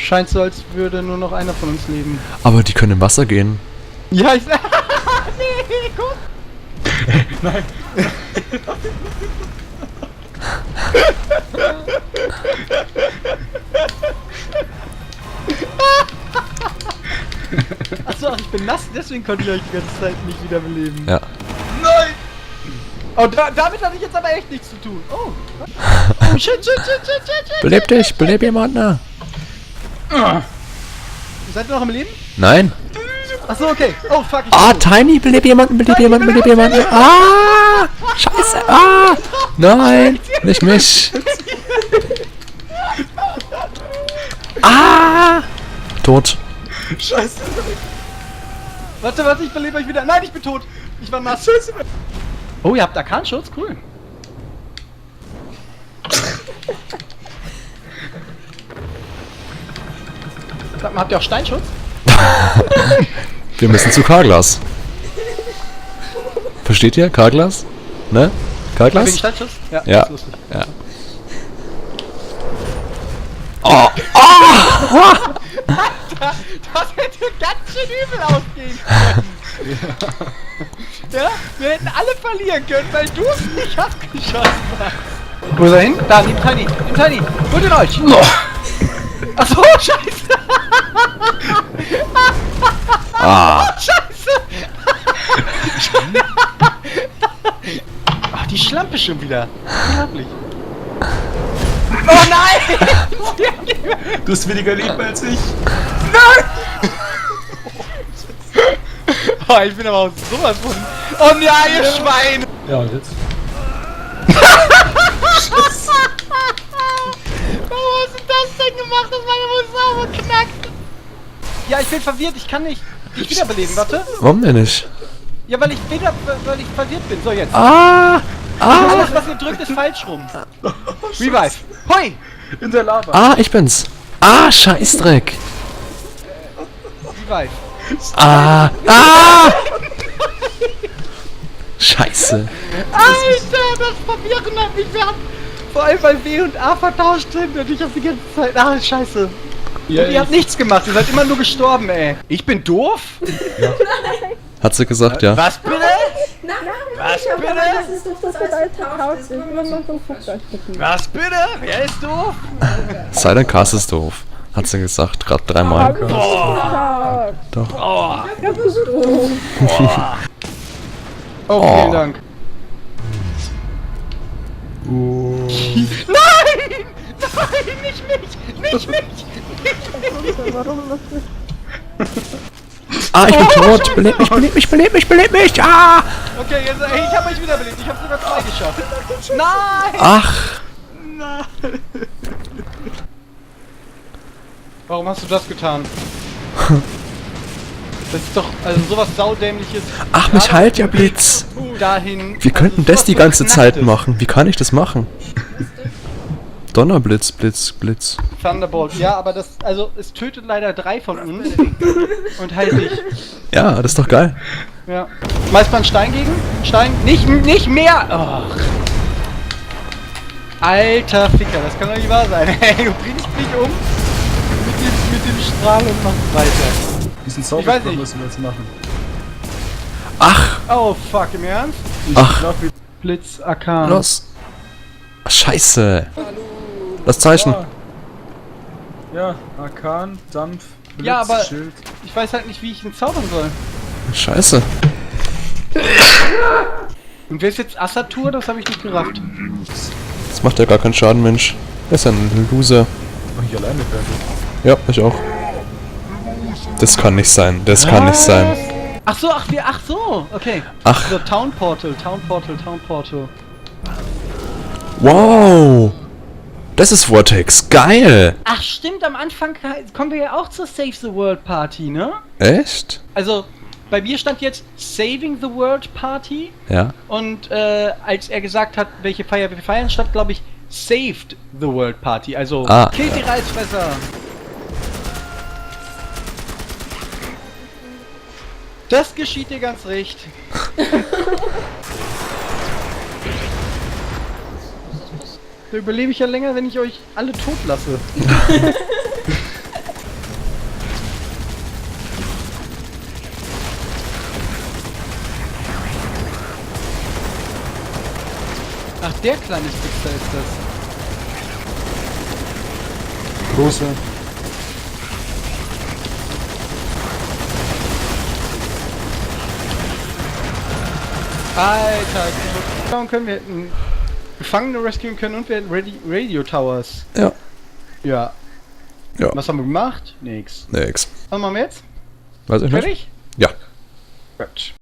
Scheint so, als würde nur noch einer von uns leben. Aber die können im Wasser gehen. Ja, ich... nee, guck! Nein. Achso, ich bin nass, deswegen konnte ich euch die ganze Zeit nicht wiederbeleben. Ja. Nein! Oh, damit hatte ich jetzt aber echt nichts zu tun. Oh. Oh, shit. Beleb dich, beleb jemanden. Seid ihr noch am Leben? Nein. Achso, okay. Oh, fuck. Ah, Tiny, beleb jemanden, beleb jemanden, beleb jemanden. Ah! Scheiße, ah! Nein, nicht mich. Ah! Tot. Scheiße! Warte, ich belebe euch wieder. Nein, ich bin tot. Ich war nass. Scheiße. Oh, ihr habt Arkanschutz? Cool. Sag mal, habt ihr auch Steinschutz? Wir müssen zu Karglas. Versteht ihr? Karglas? Ne? Karglas? Wegen Steinschutz? Ja. Ja. Das ist lustig. Ja. Oh! Das hätte ganz schön übel ausgehen können. Ja, wir hätten alle verlieren können, weil du es nicht abgeschossen hast. Wo ist er hin? Da, neben Tiny. Neben Tiny. Holt ihn euch. Achso, scheiße. Ah! Scheiße. Ach, die Schlampe schon wieder. Unglaublich. Oh nein! Du hast weniger Leben als ich. Oh, ich bin aber auch sowas von... Oh nein, ihr Schwein! Ja, und jetzt? Warum hast du das denn gemacht, dass meine Mutter knackt? Ja, ich bin verwirrt, ich kann nicht dich wiederbeleben, warte. Warum denn nicht? Ja, weil ich verwirrt bin. So, jetzt. Ah! Ah! Alles, was ihr drückt, ist falsch rum. Revive. Hoi! In der Lava. Ah, ich bin's. Ah, Scheißdreck. Revive. Ah! Ah! Scheiße. Alter, das Verwirren hat mich verwirrt. Vor allem, weil W und A vertauscht sind und ich hab die ganze Zeit... Ah, scheiße. Ja, Und ihr habt nichts gemacht, ihr seid immer nur gestorben, ey. Ich bin doof? Hat sie gesagt, ja. Was bitte? Nein, Was bitte? das ist doch das alte Haus. Ich will noch so ein Fuchsarchitekten. Was bitte? Wer ist doof? Silent Cast ist doof. Hat sie gesagt, gerade dreimal. Doch. Oh, Ja, bist du. oh, vielen Dank. Nein! Nein, nicht mich! Nicht mich! Warum machst du? Ah, ich bin tot. Beleb mich, beleb mich, beleb mich, beleb mich. Ah! Okay, jetzt, hey, ich hab euch wiederbelebt. Ich hab sogar 2 geschafft. Nein! Ach! Nein! Warum hast du das getan? Das ist doch, also sowas saudämliches. Ach, mich heilt ja Blitz. Dahin. Wir könnten also das die sowas ganze von Zeit Knacktes. machen. Wie kann ich das machen? Donnerblitz, Blitz, Blitz. Thunderbolt, ja, aber das, also es tötet leider 3 von uns und heilt dich. Ja, das ist doch geil. Ja. Schmeißt man Stein gegen? Stein? Nicht mehr! Ach. Alter Ficker, das kann doch nicht wahr sein. Hey, du bringst mich um mit dem Strahl und machst weiter. Diesen Ich weiß Zauberspruch nicht. müssen wir jetzt machen. Ach, Oh fuck, im Ernst? Ach. glaub, wir Blitz, Arkan. los. Scheiße. Das Zeichen. Ja, Arkan, Dampf, Blitz, Ja, aber- Schild. Ich weiß halt nicht, wie ich ihn zaubern soll. Scheiße. Und wer ist jetzt Assatur? Das habe ich nicht gerafft. Das macht ja gar keinen Schaden, Mensch. Er ist ja ein Loser. Mach ich alleine fertig. Ja, ich auch. Das kann nicht sein. Das kann nicht sein. Ach so, okay. Ach. So, Town Portal. Wow. Das ist Vortex. Geil. Ach stimmt, am Anfang kommen wir ja auch zur Save the World Party, ne? Echt? Also, bei mir stand jetzt Saving the World Party Ja. und als er gesagt hat, welche Feier wir feiern, stand glaube ich Saved the World Party, also Ah. killt die Reisfresser. Das geschieht dir ganz recht. Da überlebe ich ja länger, wenn ich euch alle tot lasse. Ach, der kleine Spitzer ist das. Große. Alter, warum können wir Gefangene rescuen können und wir hätten Radio Towers. Ja. Ja. Ja. Was haben wir gemacht? Nix. Nix. Was machen wir jetzt? Weiß ich nicht. Fertig? Ja. Gut.